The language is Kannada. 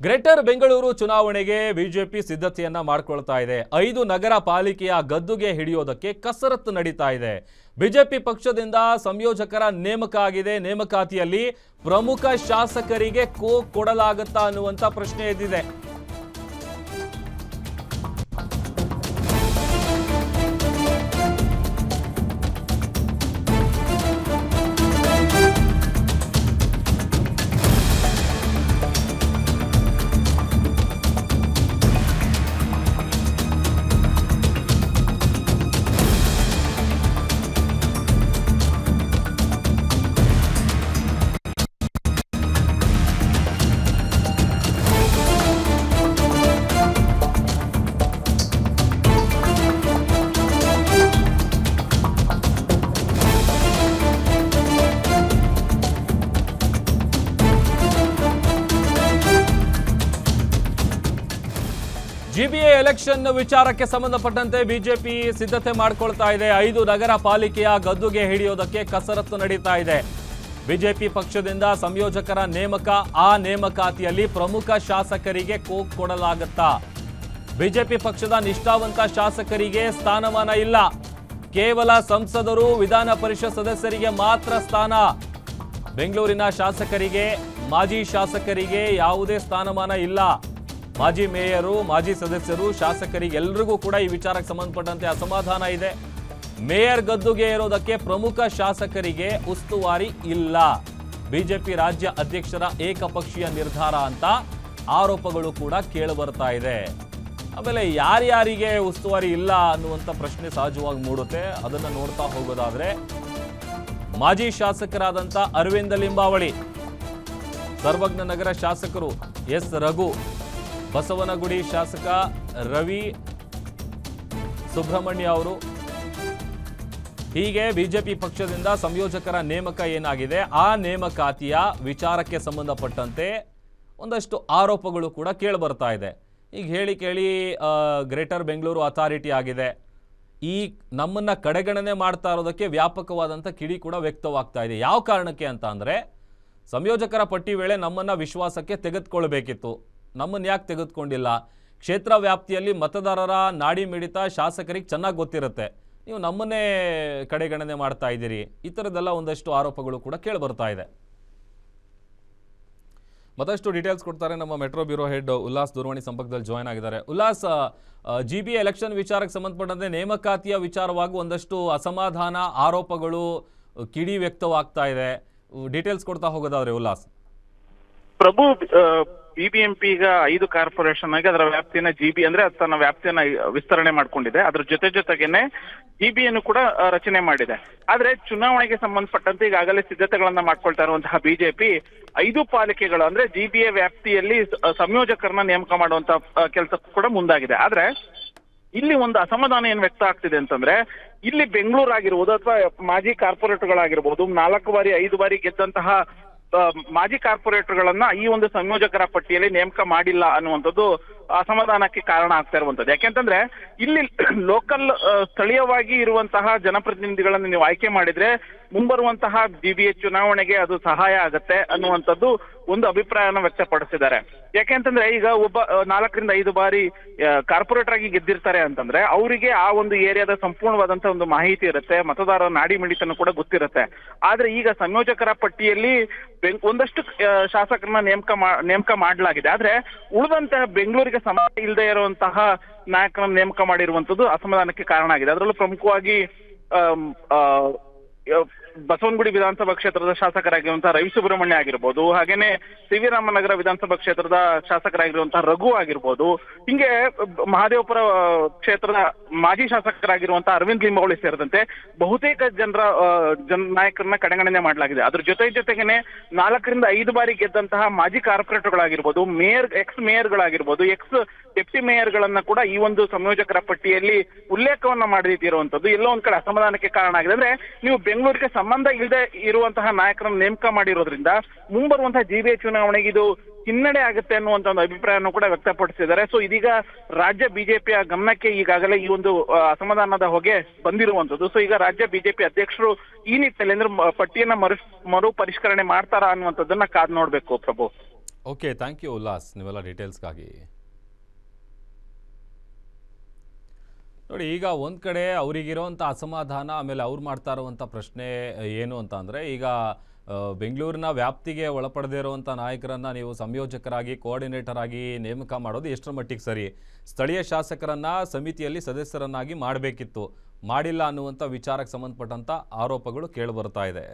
ಗ್ರೇಟರ್ ಬೆಂಗಳೂರು ಚುನಾವಣೆಗೆ ಬಿಜೆಪಿ ಸಿದ್ಧತೆಯನ್ನ ಮಾಡಿಕೊಳ್ತಾ ಇದೆ. 5 ನಗರ ಪಾಲಿಕೆಯ ಗದ್ದುಗೆ ಹಿಡಿಯೋದಕ್ಕೆ ಕಸರತ್ತು ನಡೀತಾ ಇದೆ. ಬಿಜೆಪಿ ಪಕ್ಷದಿಂದ ಸಂಯೋಜಕರ ನೇಮಕ ಆಗಿದೆ. ನೇಮಕಾತಿಯಲ್ಲಿ ಪ್ರಮುಖ ಶಾಸಕರಿಗೆ ಕೊಡಲಾಗುತ್ತಾ ಅನ್ನುವಂತ ಪ್ರಶ್ನೆ ಎದ್ದಿದೆ. ಜಿಬಿಎ ಎಲೆಕ್ಷನ್ ವಿಚಾರಕ್ಕೆ ಸಂಬಂಧಪಟ್ಟಂತೆ ಬಿಜೆಪಿ ಸಿದ್ಧತೆ ಮಾಡಿಕೊಳ್ತಾ ಇದೆ. 5 ನಗರ ಪಾಲಿಕೆಯ ಗದ್ದುಗೆ ಹಿಡಿಯೋದಕ್ಕೆ ಕಸರತ್ತು ನಡೀತಾ ಇದೆ. ಬಿಜೆಪಿ ಪಕ್ಷದಿಂದ ಸಂಯೋಜಕರ ನೇಮಕ, ಆ ನೇಮಕಾತಿಯಲ್ಲಿ ಪ್ರಮುಖ ಶಾಸಕರಿಗೆ ಕೊಡಲಾಗುತ್ತಾ? ಬಿಜೆಪಿ ಪಕ್ಷದ ನಿಷ್ಠಾವಂತ ಶಾಸಕರಿಗೆ ಸ್ಥಾನಮಾನ ಇಲ್ಲ. ಕೇವಲ ಸಂಸದರು, ವಿಧಾನ ಪರಿಷತ್ ಸದಸ್ಯರಿಗೆ ಮಾತ್ರ ಸ್ಥಾನ. ಬೆಂಗಳೂರಿನ ಶಾಸಕರಿಗೆ, ಮಾಜಿ ಶಾಸಕರಿಗೆ ಯಾವುದೇ ಸ್ಥಾನಮಾನ ಇಲ್ಲ. ಮಾಜಿ ಮೇಯರು, ಮಾಜಿ ಸದಸ್ಯರು, ಶಾಸಕರಿಗೆ ಎಲ್ಲರಿಗೂ ಕೂಡ ಈ ವಿಚಾರಕ್ಕೆ ಸಂಬಂಧಪಟ್ಟಂತೆ ಅಸಮಾಧಾನ ಇದೆ. ಮೇಯರ್ ಗದ್ದುಗೆ ಇರೋದಕ್ಕೆ ಪ್ರಮುಖ ಶಾಸಕರಿಗೆ ಉಸ್ತುವಾರಿ ಇಲ್ಲ. ಬಿಜೆಪಿ ರಾಜ್ಯ ಅಧ್ಯಕ್ಷರ ಏಕಪಕ್ಷೀಯ ನಿರ್ಧಾರ ಅಂತ ಆರೋಪಗಳು ಕೂಡ ಕೇಳಿಬರ್ತಾ ಇದೆ. ಆಮೇಲೆ ಯಾರ್ಯಾರಿಗೆ ಉಸ್ತುವಾರಿ ಇಲ್ಲ ಅನ್ನುವಂಥ ಪ್ರಶ್ನೆ ಸಹಜವಾಗಿ ಮೂಡುತ್ತೆ. ಅದನ್ನು ನೋಡ್ತಾ ಹೋಗೋದಾದ್ರೆ ಮಾಜಿ ಶಾಸಕರಾದಂಥ ಅರವಿಂದ ಲಿಂಬಾವಳಿ, ಸರ್ವಜ್ಞ ನಗರ ಶಾಸಕರು ಎಸ್ ರಘು, ಬಸವನಗುಡಿ ಶಾಸಕ ರವಿ ಸುಬ್ರಹ್ಮಣ್ಯ ಅವರು, ಹೀಗೆ ಬಿಜೆಪಿ ಪಕ್ಷದಿಂದ ಸಂಯೋಜಕರ ನೇಮಕ ಏನಾಗಿದೆ, ಆ ನೇಮಕಾತಿಯ ವಿಚಾರಕ್ಕೆ ಸಂಬಂಧಪಟ್ಟಂತೆ ಒಂದಷ್ಟು ಆರೋಪಗಳು ಕೂಡ ಕೇಳಿಬರ್ತಾ ಇದೆ. ಈಗ ಹೇಳಿ ಕೇಳಿ ಗ್ರೇಟರ್ ಬೆಂಗಳೂರು ಅಥಾರಿಟಿ ಆಗಿದೆ. ಈ ನಮ್ಮನ್ನ ಕಡೆಗಣನೆ ಮಾಡ್ತಾ ಇರೋದಕ್ಕೆ ವ್ಯಾಪಕವಾದಂಥ ಕಿಡಿ ಕೂಡ ವ್ಯಕ್ತವಾಗ್ತಾ ಇದೆ. ಯಾವ ಕಾರಣಕ್ಕೆ ಅಂತ ಅಂದರೆ, ಸಂಯೋಜಕರ ಪಟ್ಟಿ ವೇಳೆ ನಮ್ಮನ್ನ ವಿಶ್ವಾಸಕ್ಕೆ ತೆಗೆದುಕೊಳ್ಬೇಕಿತ್ತು. ನಮ್ಮನ್ನು ಯಾಕೆ ತೆಗೆದುಕೊಂಡಿಲ್ಲ? ಕ್ಷೇತ್ರ ವ್ಯಾಪ್ತಿಯಲ್ಲಿ ಮತದಾರರ ನಾಡಿ ಮಿಡಿತ ಶಾಸಕರಿಗೆ ಚೆನ್ನಾಗಿ ಗೊತ್ತಿರುತ್ತೆ. ನೀವು ನಮ್ಮನ್ನೇ ಕಡೆಗಣನೆ ಮಾಡ್ತಾ ಇದ್ದೀರಿ. ಈ ಥರದ್ದೆಲ್ಲ ಒಂದಷ್ಟು ಆರೋಪಗಳು ಕೂಡ ಕೇಳಿಬರ್ತಾ ಇದೆ. ಮತ್ತಷ್ಟು ಡೀಟೇಲ್ಸ್ ಕೊಡ್ತಾರೆ ನಮ್ಮ ಮೆಟ್ರೋ ಬ್ಯೂರೋ ಹೆಡ್ ಉಲ್ಲಾಸ್ ದೂರವಾಣಿ ಸಂಪರ್ಕದಲ್ಲಿ ಜಾಯ್ನ್ ಆಗಿದ್ದಾರೆ. ಉಲ್ಲಾಸ್, ಜಿಬಿಎ ಎಲೆಕ್ಷನ್ ವಿಚಾರಕ್ಕೆ ಸಂಬಂಧಪಟ್ಟಂತೆ ನೇಮಕಾತಿಯ ವಿಚಾರವಾಗಿ ಒಂದಷ್ಟು ಅಸಮಾಧಾನ, ಆರೋಪಗಳು, ಕಿಡಿ ವ್ಯಕ್ತವಾಗ್ತಾ ಇದೆ. ಡೀಟೇಲ್ಸ್ ಕೊಡ್ತಾ ಹೋಗೋದಾದ್ರೆ ಉಲ್ಲಾಸ್. ಪ್ರಭು, ಬಿಬಿಎಂಪಿ ಈಗ 5 ಕಾರ್ಪೊರೇಷನ್ ಆಗಿ ಅದರ ವ್ಯಾಪ್ತಿಯನ್ನ ಜಿಬಿ ಅಂದ್ರೆ ತನ್ನ ವ್ಯಾಪ್ತಿಯನ್ನ ವಿಸ್ತರಣೆ ಮಾಡ್ಕೊಂಡಿದೆ. ಅದ್ರ ಜೊತೆಗೇನೆ ಜಿಬಿಯನ್ನು ಕೂಡ ರಚನೆ ಮಾಡಿದೆ. ಆದ್ರೆ ಚುನಾವಣೆಗೆ ಸಂಬಂಧಪಟ್ಟಂತೆ ಈಗಾಗಲೇ ಸಿದ್ಧತೆಗಳನ್ನ ಮಾಡ್ಕೊಳ್ತಾ ಇರುವಂತಹ ಬಿಜೆಪಿ 5 ಪಾಲಿಕೆಗಳು ಅಂದ್ರೆ ಜಿಬಿಎ ವ್ಯಾಪ್ತಿಯಲ್ಲಿ ಸಂಯೋಜಕರನ್ನ ನೇಮಕ ಮಾಡುವಂತ ಕೆಲಸಕ್ಕೂ ಕೂಡ ಮುಂದಾಗಿದೆ. ಆದ್ರೆ ಇಲ್ಲಿ ಒಂದು ಅಸಮಾಧಾನ ಏನ್ ವ್ಯಕ್ತ ಆಗ್ತಿದೆ ಅಂತಂದ್ರೆ, ಇಲ್ಲಿ ಬೆಂಗಳೂರು ಆಗಿರ್ಬೋದು ಅಥವಾ ಮಾಜಿ ಕಾರ್ಪೊರೇಟರ್ಗಳಾಗಿರ್ಬೋದು, 4 ಬಾರಿ 5 ಬಾರಿ ಗೆದ್ದಂತಹ ಮಾಜಿ ಕಾರ್ಪೊರೇಟರ್ಗಳನ್ನ ಈ ಒಂದು ಸಂಯೋಜಕರ ಪಟ್ಟಿಯಲ್ಲಿ ನೇಮಕ ಮಾಡಿಲ್ಲ ಅನ್ನುವಂಥದ್ದು ಅಸಮಾಧಾನಕ್ಕೆ ಕಾರಣ ಆಗ್ತಾ ಇರುವಂತದ್ದು. ಯಾಕೆಂತಂದ್ರೆ ಇಲ್ಲಿ ಲೋಕಲ್ ಸ್ಥಳೀಯವಾಗಿ ಇರುವಂತಹ ಜನಪ್ರತಿನಿಧಿಗಳನ್ನು ನೀವು ಆಯ್ಕೆ ಮಾಡಿದ್ರೆ ಮುಂಬರುವಂತಹ ಜಿಬಿಎ ಚುನಾವಣೆಗೆ ಅದು ಸಹಾಯ ಆಗತ್ತೆ ಅನ್ನುವಂಥದ್ದು ಒಂದು ಅಭಿಪ್ರಾಯನ ವ್ಯಕ್ತಪಡಿಸಿದ್ದಾರೆ. ಯಾಕೆಂತಂದ್ರೆ ಈಗ ಒಬ್ಬ 4 ರಿಂದ 5 ಬಾರಿ ಕಾರ್ಪೊರೇಟರ್ ಆಗಿ ಗೆದ್ದಿರ್ತಾರೆ ಅಂತಂದ್ರೆ ಅವರಿಗೆ ಆ ಒಂದು ಏರಿಯಾದ ಸಂಪೂರ್ಣವಾದಂತಹ ಒಂದು ಮಾಹಿತಿ ಇರುತ್ತೆ, ಮತದಾರರ ನಾಡಿ ಮಿಡಿತನೂ ಕೂಡ ಗೊತ್ತಿರುತ್ತೆ. ಆದ್ರೆ ಈಗ ಸಂಯೋಜಕರ ಪಟ್ಟಿಯಲ್ಲಿ ಒಂದಷ್ಟು ಶಾಸಕರನ್ನ ನೇಮಕ ಮಾಡಲಾಗಿದೆ. ಆದ್ರೆ ಉಳಿದಂತಹ ಬೆಂಗಳೂರಿಗೆ ಸಂಬಂಧ ಇಲ್ಲದೆ ಇರುವಂತಹ ನಾಯಕರನ್ನ ನೇಮಕ ಮಾಡಿರುವಂತದ್ದು ಅಸಮಾಧಾನಕ್ಕೆ ಕಾರಣ ಆಗಿದೆ. ಅದರಲ್ಲೂ ಪ್ರಮುಖವಾಗಿ ಬಸವನಗುಡಿ ವಿಧಾನಸಭಾ ಕ್ಷೇತ್ರದ ಶಾಸಕರಾಗಿರುವಂತಹ ರವಿ ಸುಬ್ರಹ್ಮಣ್ಯ ಆಗಿರ್ಬೋದು, ಹಾಗೇನೆ ಸಿ ವಿ ರಾಮನಗರ ವಿಧಾನಸಭಾ ಕ್ಷೇತ್ರದ ಶಾಸಕರಾಗಿರುವಂತಹ ರಘು ಆಗಿರ್ಬೋದು, ಹಿಂಗೆ ಮಹದೇವಪುರ ಕ್ಷೇತ್ರದ ಮಾಜಿ ಶಾಸಕರಾಗಿರುವಂತಹ ಅರವಿಂದ್ ಲಿಂಬಾವಳಿ ಸೇರಿದಂತೆ ಬಹುತೇಕ ನಾಯಕರನ್ನ ಕಡೆಗಣನೆ ಮಾಡಲಾಗಿದೆ. ಅದ್ರ ಜೊತೆಗೇನೆ 4 ರಿಂದ 5 ಬಾರಿ ಗೆದ್ದಂತಹ ಮಾಜಿ ಕಾರ್ಪೊರೇಟರ್ಗಳಾಗಿರ್ಬೋದು, ಎಕ್ಸ್ ಮೇಯರ್ಗಳಾಗಿರ್ಬೋದು, ಎಕ್ಸ್ ಡೆಪ್ಟಿ ಮೇಯರ್ಗಳನ್ನ ಕೂಡ ಈ ಒಂದು ಸಂಯೋಜಕರ ಪಟ್ಟಿಯಲ್ಲಿ ಉಲ್ಲೇಖವನ್ನ ಮಾಡದಿರುವಂತದ್ದು ಎಲ್ಲೋ ಒಂದ್ ಕಡೆ ಅಸಮಾಧಾನಕ್ಕೆ ಕಾರಣ ಆಗಿದೆ. ಅಂದ್ರೆ ನೀವು ಬೆಂಗಳೂರಿಗೆ ಸಂಬಂಧ ಇಲ್ಲದೆ ಇರುವಂತಹ ನಾಯಕರನ್ನು ನೇಮಕ ಮಾಡಿರೋದ್ರಿಂದ ಮುಂಬರುವಂತಹ ಜಿಬಿಎ ಚುನಾವಣೆಗೆ ಇದು ಹಿನ್ನಡೆ ಆಗುತ್ತೆ ಅನ್ನುವಂತ ಒಂದು ಅಭಿಪ್ರಾಯವನ್ನು ಕೂಡ ವ್ಯಕ್ತಪಡಿಸಿದ್ದಾರೆ. ಸೊ ಇದೀಗ ರಾಜ್ಯ ಬಿಜೆಪಿಯ ಗಮನಕ್ಕೆ ಈಗಾಗಲೇ ಈ ಒಂದು ಅಸಮಾಧಾನದ ಹೊಗೆ ಬಂದಿರುವಂತದ್ದು. ಸೊ ಈಗ ರಾಜ್ಯ ಬಿಜೆಪಿ ಅಧ್ಯಕ್ಷರು ಈ ನಿಟ್ಟಿನಲ್ಲಿ ಅಂದ್ರೆ ಪಟ್ಟಿಯನ್ನ ಮರು ಪರಿಷ್ಕರಣೆ ಮಾಡ್ತಾರಾ ಅನ್ನುವಂಥದ್ದನ್ನ ಕಾದ್ ನೋಡ್ಬೇಕು ಪ್ರಭು. ಓಕೆ, ಥ್ಯಾಂಕ್ ಯು ಉಲ್ಲಾಸ್ ನೀವೆಲ್ಲ ಡೀಟೇಲ್ಸ್ಗಾಗಿ. ನೋಡಿ, ಈಗ ಒಂದು ಕಡೆ ಅವರಿಗಿರೋಂಥ ಅಸಮಾಧಾನ, ಆಮೇಲೆ ಅವ್ರು ಮಾಡ್ತಾ ಇರುವಂಥ ಪ್ರಶ್ನೆ ಏನು ಅಂತ ಅಂದರೆ, ಈಗ ಬೆಂಗಳೂರಿನ ವ್ಯಾಪ್ತಿಗೆ ಒಳಪಡದೇ ಇರುವಂಥ ನಾಯಕರನ್ನು ನೀವು ಸಂಯೋಜಕರಾಗಿ, ಕೋಆರ್ಡಿನೇಟರ್ ಆಗಿ ನೇಮಕ ಮಾಡೋದು ಎಷ್ಟರ ಮಟ್ಟಿಗೆ ಸರಿ? ಸ್ಥಳೀಯ ಶಾಸಕರನ್ನು ಸಮಿತಿಯಲ್ಲಿ ಸದಸ್ಯರನ್ನಾಗಿ ಮಾಡಬೇಕಿತ್ತು, ಮಾಡಿಲ್ಲ ಅನ್ನುವಂಥ ವಿಚಾರಕ್ಕೆ ಸಂಬಂಧಪಟ್ಟಂಥ ಆರೋಪಗಳು ಕೇಳಿಬರ್ತಾ ಇದೆ.